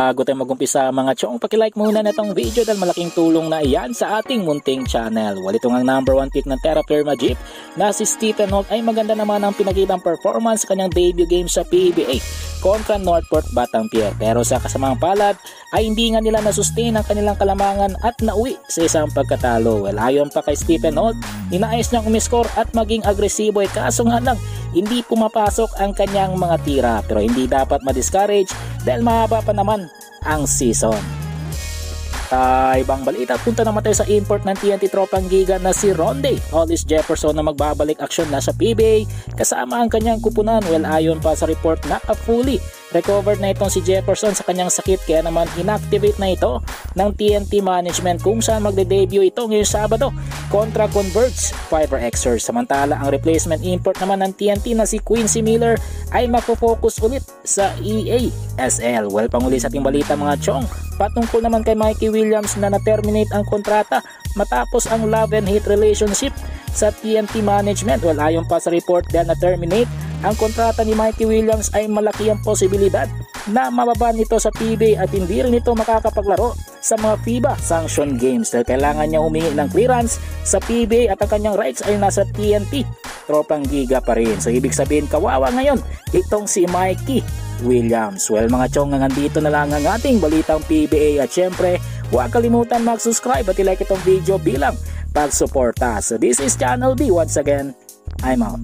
Bago tayo mag-umpisa mga chong, pakilike muna na itong video dahil malaking tulong na iyan sa ating munting channel. Well, ito ang number 1 pick ng Terra Firma Jeep na si Stephen Holt ay maganda naman ang pinakitang performance sa kanyang debut game sa PBA kontra Northport Batangier. Pero sa kasamang palad ay hindi nga nila nasustain ang kanilang kalamangan at nauwi sa isang pagkatalo. Well, ayon pa kay Stephen Holt, ninais niyang umiscore at maging agresibo kaso nga lang hindi pumapasok ang kanyang mga tira. Pero hindi dapat ma-discourage dahil mahaba pa naman ang season. Ibang balita, punta naman tayo sa import ng TNT Tropang Giga na si Ronde Hollis Jefferson na magbabalik aksyon na sa PBA kasama ang kanyang kupunan. Well, ayon pa sa report, naka-fully recovered na itong si Jefferson sa kanyang sakit kaya naman inactivate na ito ng TNT management kung saan magde-debut ito ngayong Sabado kontra Converge Fiber Xers. Samantala ang replacement import naman ng TNT na si Quincy Miller ay magpo-focus ulit sa EASL. Well, panguli sa ating balita mga chong, patungkol naman kay Mikey Williams na na-terminate ang kontrata matapos ang love and hate relationship sa TNT management. Well, ayon pa sa report dahil na-terminate ang kontrata ni Mikey Williams ay malaki ang posibilidad na mababa nito sa PBA at hindi rin ito makakapaglaro sa mga FIBA sanction games dahil kailangan niya humingi ng clearance sa PBA at ang kanyang rights ay nasa TNT Tropang Giga pa rin. So ibig sabihin kawawa ngayon itong si Mikey Williams. Well mga chong, nandito na lang ang ating balitang PBA at syempre huwag kalimutan mag-subscribe at i-like itong video bilang pagsuporta. So this is Channel B once again. I'm out.